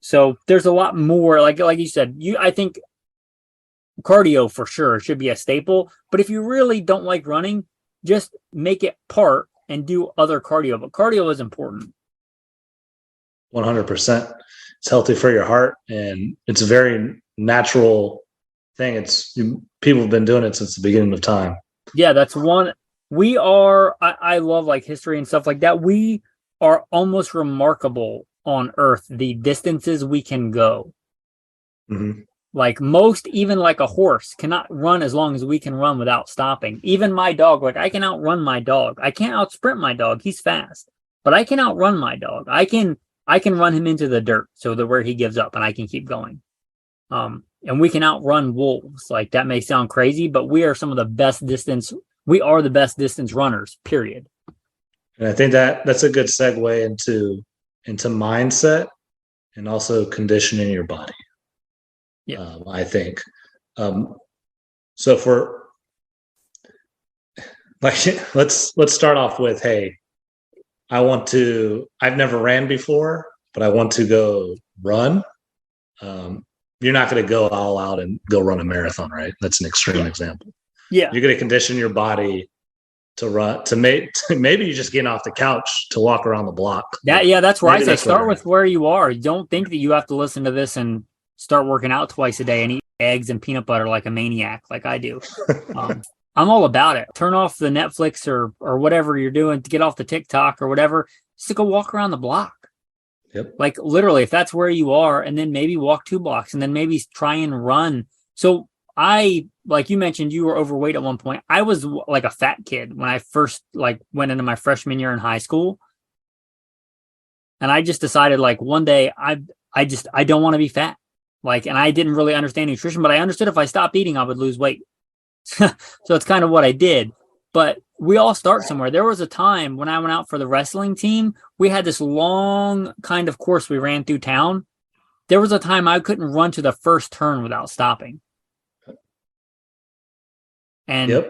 So there's a lot more, like you said, I think cardio for sure should be a staple, but if you really don't like running, just make it part and do other cardio. But cardio is important. 100%. It's healthy for your heart, and it's a very natural thing. People have been doing it since the beginning of time. Yeah, that's one. I love like history and stuff like that. We are almost remarkable on Earth, the distances we can go. Mm-hmm. Like even like a horse cannot run as long as we can run without stopping. Even my dog, like I can outrun my dog. I can't outsprint my dog. He's fast, but I can outrun my dog. I can run him into the dirt so that where he gives up and I can keep going. And we can outrun wolves. Like, that may sound crazy, but we are we are the best distance runners, period. And I think that's a good segue into mindset and also conditioning your body. Yeah, I think. So let's start off with, hey, I've never ran before, but I want to go run. You're not going to go all out and go run a marathon, right? That's an extreme example. Yeah. You're going to condition your body to run, maybe you're just getting off the couch to walk around the block. That's where I say start with where you are. Don't think that you have to listen to this and start working out twice a day and eat eggs and peanut butter like a maniac, like I do. I'm all about it. Turn off the Netflix or whatever you're doing, to get off the TikTok or whatever, just to go walk around the block. Yep. Like, literally, if that's where you are, and then maybe walk 2 blocks and then maybe try and run. So like you mentioned, you were overweight at one point. I was like a fat kid when I first went into my freshman year in high school. And I just decided one day I don't want to be fat. And I didn't really understand nutrition, but I understood if I stopped eating, I would lose weight. So it's kind of what I did. But we all start somewhere. There was a time when I went out for the wrestling team, we had this long kind of course we ran through town. There was a time I couldn't run to the first turn without stopping. And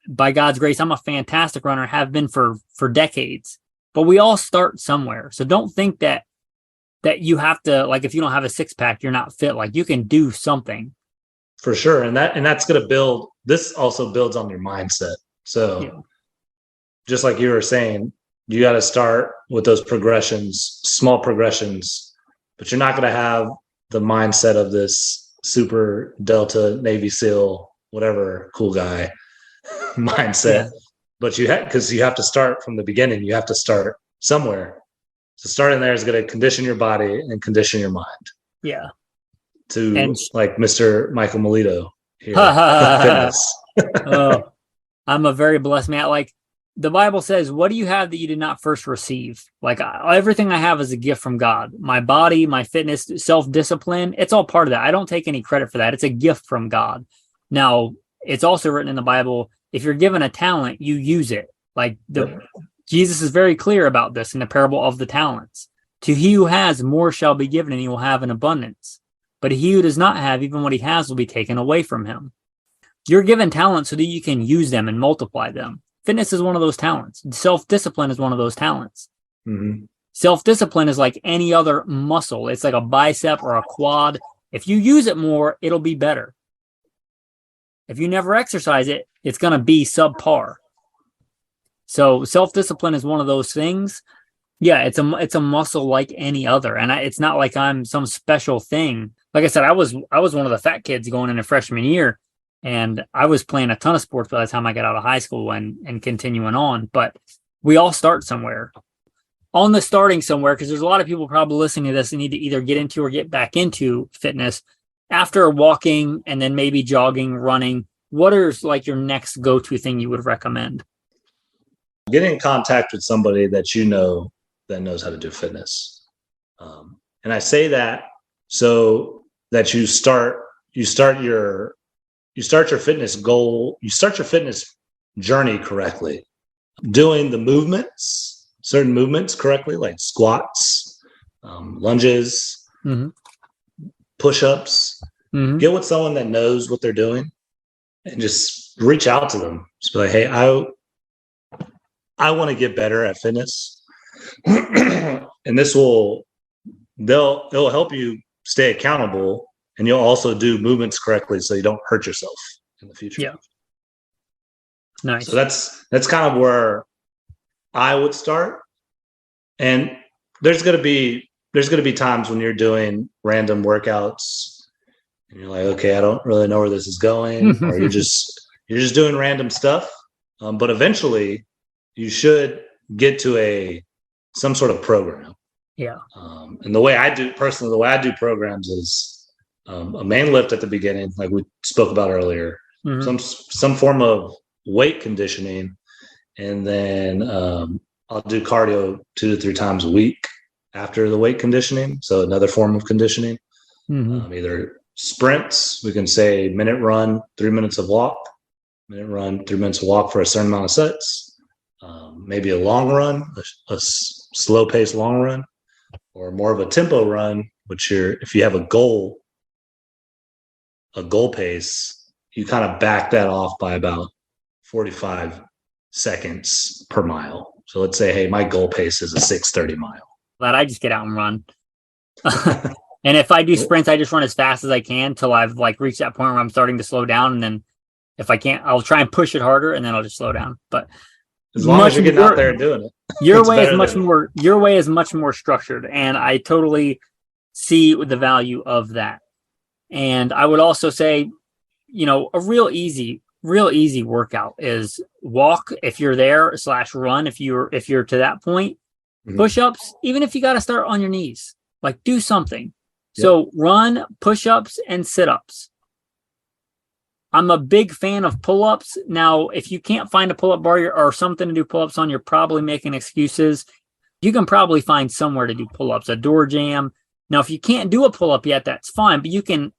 by God's grace, I'm a fantastic runner, have been for decades. But we all start somewhere. So don't think that you have to, if you don't have a 6-pack, you're not fit. You can do something. For sure. And that's going to build, this also builds on your mindset. So just like you were saying, you got to start with those progressions, small progressions, but you're not going to have the mindset of this super Delta Navy SEAL, whatever cool guy mindset. Yeah. But because you have to start from the beginning, you have to start somewhere. So starting there is going to condition your body and condition your mind. Yeah. To Mr. Michael Milito here. Fitness. Oh, I'm a very blessed man. The Bible says, what do you have that you did not first receive? Everything I have is a gift from God. My body, my fitness, self-discipline, it's all part of that. I don't take any credit for that. It's a gift from God. Now, it's also written in the Bible, if you're given a talent, you use it. Jesus is very clear about this in the parable of the talents. To he who has, more shall be given, and he will have an abundance. But he who does not have, even what he has will be taken away from him. You're given talents so that you can use them and multiply them. Fitness is one of those talents. Self-discipline is one of those talents. Mm-hmm. Self-discipline is like any other muscle. It's like a bicep or a quad. If you use it more, it'll be better. If you never exercise it, it's going to be subpar. So self-discipline is one of those things. Yeah, it's a muscle like any other, and it's not like I'm some special thing. Like I said, I was one of the fat kids going into freshman year, and I was playing a ton of sports by the time I got out of high school and continuing on. But we all start somewhere. On the starting somewhere, because there's a lot of people probably listening to this and need to either get into or get back into fitness after walking and then maybe jogging, running. What is like your next go-to thing you would recommend? Get in contact with somebody that you know that knows how to do fitness. And I say that so that you start your fitness goal, you start your fitness journey correctly, doing the movements, certain movements correctly, like squats, lunges, push-ups. Get with someone that knows what they're doing and just reach out to them. Just be like, hey, I want to get better at fitness. And it'll help you stay accountable, and you'll also do movements correctly so you don't hurt yourself in the future. Yeah. Nice. So that's kind of where I would start. And there's gonna be times when you're doing random workouts and you're like, okay, I don't really know where this is going, or you're just doing random stuff. But eventually you should get to some sort of program. Yeah. And the way I do programs is a main lift at the beginning, like we spoke about earlier, some form of weight conditioning, and then I'll do cardio 2 to 3 times a week after the weight conditioning. So another form of conditioning, either sprints, we can say minute run, 3 minutes of walk, minute run, 3 minutes of walk for a certain amount of sets. Maybe a long run, a slow pace long run, or more of a tempo run, which if you have a goal pace, you kind of back that off by about 45 seconds per mile. So let's say, hey, my goal pace is a 6:30 mile. But I just get out and run. And if I do sprints, I just run as fast as I can till I've like reached that point where I'm starting to slow down. And then if I can't, I'll try and push it harder, and then I'll just slow down. But as long as you're getting out there and doing it, your way is much more structured, and I totally see the value of that. And I would also say, a real easy workout is walk if you're there / run if you're to that point. Push-ups, even if you got to start on your knees, like do something. Yep. So run, push-ups, and sit-ups. I'm a big fan of pull-ups. Now, if you can't find a pull-up bar or something to do pull-ups on, you're probably making excuses. You can probably find somewhere to do pull-ups, a door jam. Now, if you can't do a pull-up yet, that's fine, but you can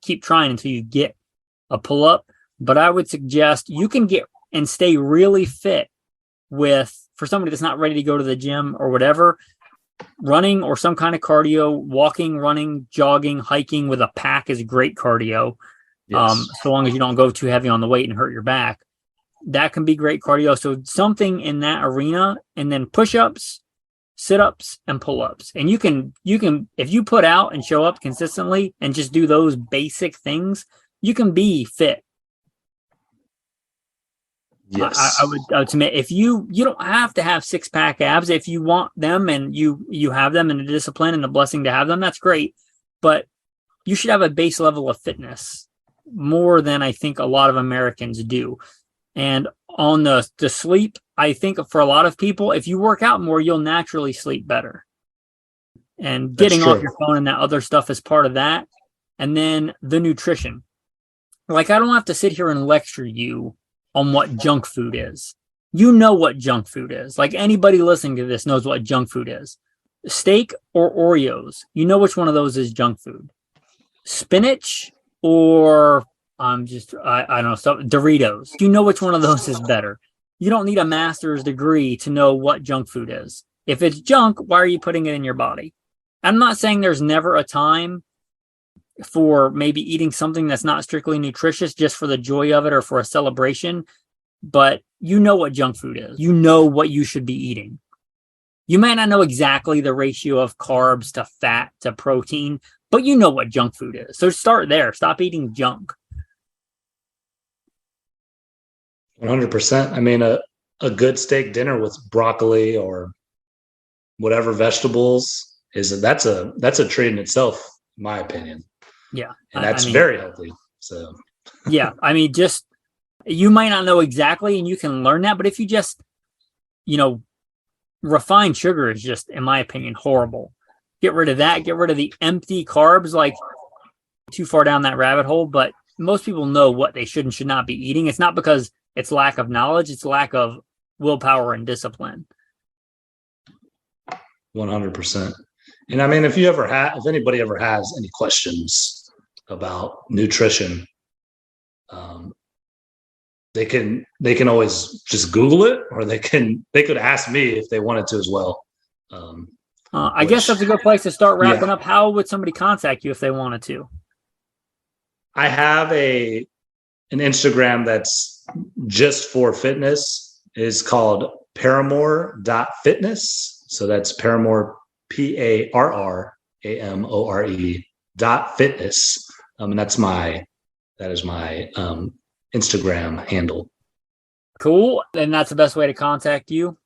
keep trying until you get a pull-up. But I would suggest you can get and stay really fit for somebody that's not ready to go to the gym or whatever, running or some kind of cardio, walking, running, jogging, hiking with a pack is great cardio. Yes. So long as you don't go too heavy on the weight and hurt your back, that can be great cardio. So something in that arena, and then push-ups, sit-ups, and pull-ups. And you can, if you put out and show up consistently and just do those basic things, you can be fit. Yes. I would submit, if you don't have to have 6-pack abs. If you want them and you have them and the discipline and the blessing to have them, that's great. But you should have a base level of fitness, more than I think a lot of Americans do. And on the sleep, I think for a lot of people, if you work out more, you'll naturally sleep better. And getting off your phone and that other stuff is part of that. And then the nutrition. Like, I don't have to sit here and lecture you on what junk food is. You know what junk food is. Like, anybody listening to this knows what junk food is. Steak or Oreos, you know which one of those is junk food. Spinach or I don't know, Doritos. You know which one of those is better. You don't need a master's degree to know what junk food is. If it's junk, why are you putting it in your body? I'm not saying there's never a time for maybe eating something that's not strictly nutritious just for the joy of it or for a celebration, but you know what junk food is. You know what you should be eating. You might not know exactly the ratio of carbs to fat to protein, but you know what junk food is. So start there. Stop eating junk. 100%. I mean, a a good steak dinner with broccoli or whatever vegetables that's a treat in itself, in my opinion. Yeah. And that's I mean, very healthy. So yeah. I mean, just you might not know exactly, and you can learn that, but if you just, refined sugar is just, in my opinion, horrible. Get rid of that. Get rid of the empty carbs, like too far down that rabbit hole. But most people know what they should and should not be eating. It's not because it's lack of knowledge. It's lack of willpower and discipline. 100%. And I mean, if anybody ever has any questions about nutrition, they can always just Google it, or they could ask me if they wanted to as well. I guess that's a good place to start wrapping up. How would somebody contact you if they wanted to? I have an Instagram that's just for fitness. It's called Paramore.fitness. So that's Paramore, PARRAMORE.fitness. And that is my Instagram handle. Cool. And that's the best way to contact you?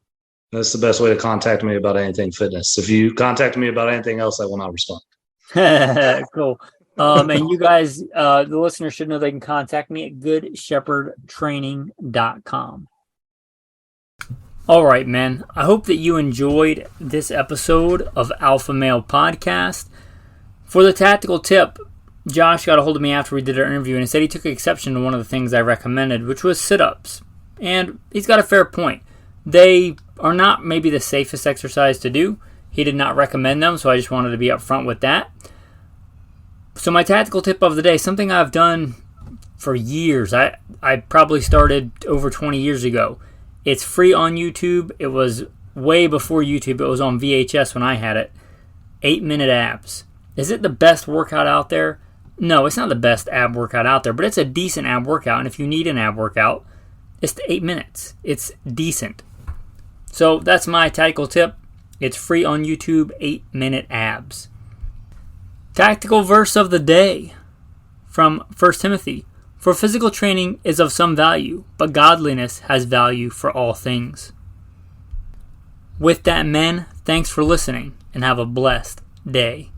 That's the best way to contact me about anything fitness. If you contact me about anything else, I will not respond. Cool. And you guys, the listeners should know they can contact me at goodshepherdtraining.com. All right, man. I hope that you enjoyed this episode of Alpha Male Podcast. For the tactical tip, Josh got a hold of me after we did our interview, and he said he took exception to one of the things I recommended, which was sit-ups. And he's got a fair point. They are not maybe the safest exercise to do. He did not recommend them, so I just wanted to be upfront with that. So my tactical tip of the day, something I've done for years. I probably started over 20 years ago. It's free on YouTube. It was way before YouTube. It was on VHS when I had it. 8-minute abs. Is it the best workout out there? No, it's not the best ab workout out there, but it's a decent ab workout. And if you need an ab workout, it's 8 minutes. It's decent. So that's my tactical tip. It's free on YouTube, 8-minute abs. Tactical verse of the day from 1 Timothy. For physical training is of some value, but godliness has value for all things. With that, men, thanks for listening and have a blessed day.